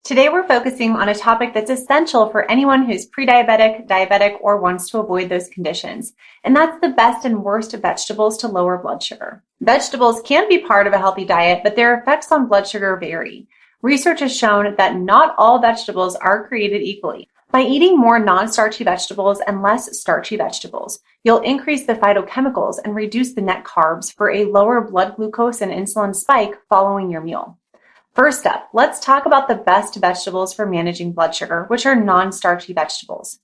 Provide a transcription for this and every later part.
Today we're focusing on a topic that's essential for anyone who's pre-diabetic, diabetic, or wants to avoid those conditions, and that's the best and worst vegetables to lower blood sugar. Vegetables can be part of a healthy diet, but their effects on blood sugar vary. Research has shown that not all vegetables are created equally. By eating more non-starchy vegetables and less starchy vegetables, you'll increase the phytochemicals and reduce the net carbs for a lower blood glucose and insulin spike following your meal. First up, let's talk about the best vegetables for managing blood sugar, which are non-starchy vegetables.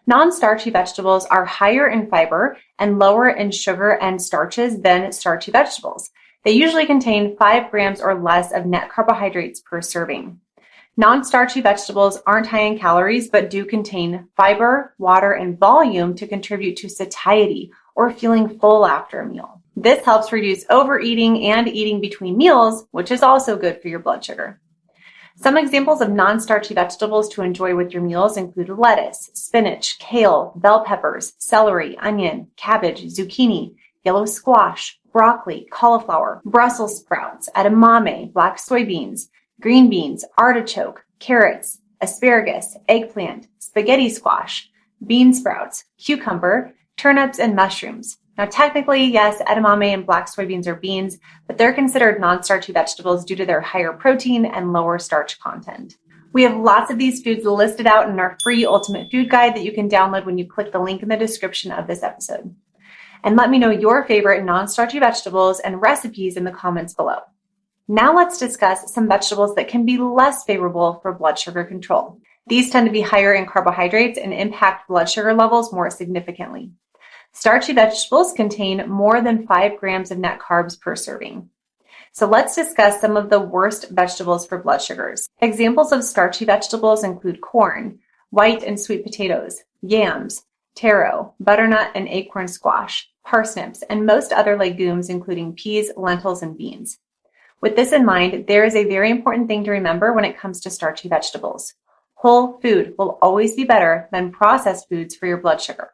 Non-starchy vegetables are higher in fiber and lower in sugar and starches than starchy vegetables. They usually contain 5 grams or less of net carbohydrates per serving. Non-starchy vegetables aren't high in calories, but do contain fiber, water, and volume to contribute to satiety or feeling full after a meal. This helps reduce overeating and eating between meals, which is also good for your blood sugar. Some examples of non-starchy vegetables to enjoy with your meals include lettuce, spinach, kale, bell peppers, celery, onion, cabbage, zucchini, yellow squash, broccoli, cauliflower, Brussels sprouts, edamame, black soybeans, green beans, artichoke, carrots, asparagus, eggplant, spaghetti squash, bean sprouts, cucumber, turnips, and mushrooms. Now, technically, yes, edamame and black soybeans are beans, but they're considered non-starchy vegetables due to their higher protein and lower starch content. We have lots of these foods listed out in our free Ultimate Food Guide that you can download when you click the link in the description of this episode. And let me know your favorite non-starchy vegetables and recipes in the comments below. Now let's discuss some vegetables that can be less favorable for blood sugar control. These tend to be higher in carbohydrates and impact blood sugar levels more significantly. Starchy vegetables contain more than 5 grams of net carbs per serving. So let's discuss some of the worst vegetables for blood sugars. Examples of starchy vegetables include corn, white and sweet potatoes, yams, taro, butternut and acorn squash, parsnips, and most other legumes including peas, lentils, and beans. With this in mind, there is a very important thing to remember when it comes to starchy vegetables. Whole food will always be better than processed foods for your blood sugar.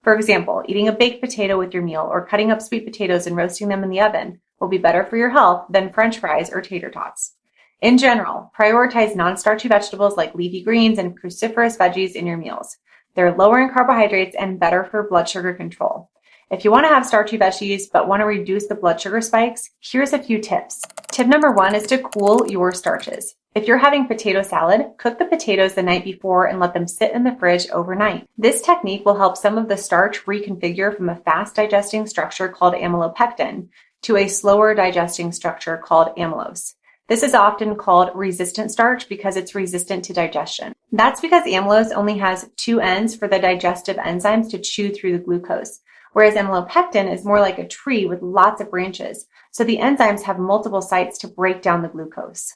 For example, eating a baked potato with your meal or cutting up sweet potatoes and roasting them in the oven will be better for your health than French fries or tater tots. In general, prioritize non-starchy vegetables like leafy greens and cruciferous veggies in your meals. They're lower in carbohydrates and better for blood sugar control. If you want to have starchy veggies but want to reduce the blood sugar spikes, here's a few tips. Tip number 1 is to cool your starches. If you're having potato salad, cook the potatoes the night before and let them sit in the fridge overnight. This technique will help some of the starch reconfigure from a fast digesting structure called amylopectin to a slower digesting structure called amylose. This is often called resistant starch because it's resistant to digestion. That's because amylose only has 2 ends for the digestive enzymes to chew through the glucose, whereas amylopectin is more like a tree with lots of branches, so the enzymes have multiple sites to break down the glucose.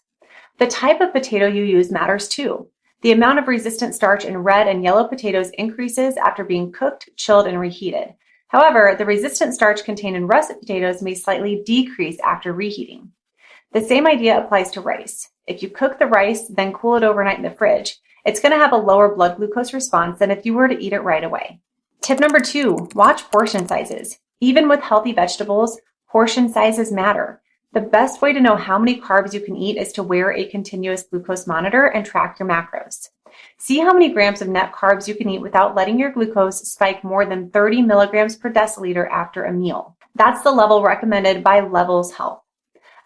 The type of potato you use matters too. The amount of resistant starch in red and yellow potatoes increases after being cooked, chilled, and reheated. However, the resistant starch contained in russet potatoes may slightly decrease after reheating. The same idea applies to rice. If you cook the rice, then cool it overnight in the fridge, it's going to have a lower blood glucose response than if you were to eat it right away. Tip number 2, watch portion sizes. Even with healthy vegetables, portion sizes matter. The best way to know how many carbs you can eat is to wear a continuous glucose monitor and track your macros. See how many grams of net carbs you can eat without letting your glucose spike more than 30 milligrams per deciliter after a meal. That's the level recommended by Levels Health.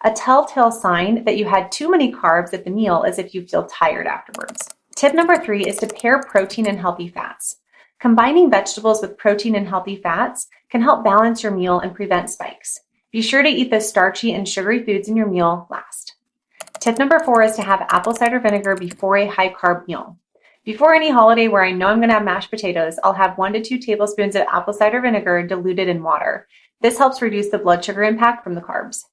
A telltale sign that you had too many carbs at the meal is if you feel tired afterwards. Tip number 3 is to pair protein and healthy fats. Combining vegetables with protein and healthy fats can help balance your meal and prevent spikes. Be sure to eat the starchy and sugary foods in your meal last. Tip number 4 is to have apple cider vinegar before a high-carb meal. Before any holiday where I know I'm going to have mashed potatoes, I'll have 1 to 2 tablespoons of apple cider vinegar diluted in water. This helps reduce the blood sugar impact from the carbs.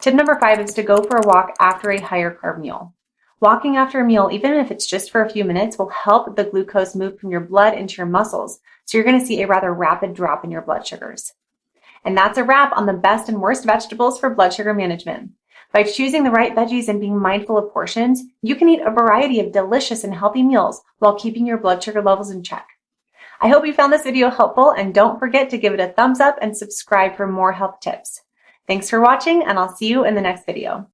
Tip number 5 is to go for a walk after a higher carb meal. Walking after a meal, even if it's just for a few minutes, will help the glucose move from your blood into your muscles, so you're going to see a rather rapid drop in your blood sugars. And that's a wrap on the best and worst vegetables for blood sugar management. By choosing the right veggies and being mindful of portions, you can eat a variety of delicious and healthy meals while keeping your blood sugar levels in check. I hope you found this video helpful, and don't forget to give it a thumbs up and subscribe for more health tips. Thanks for watching, and I'll see you in the next video.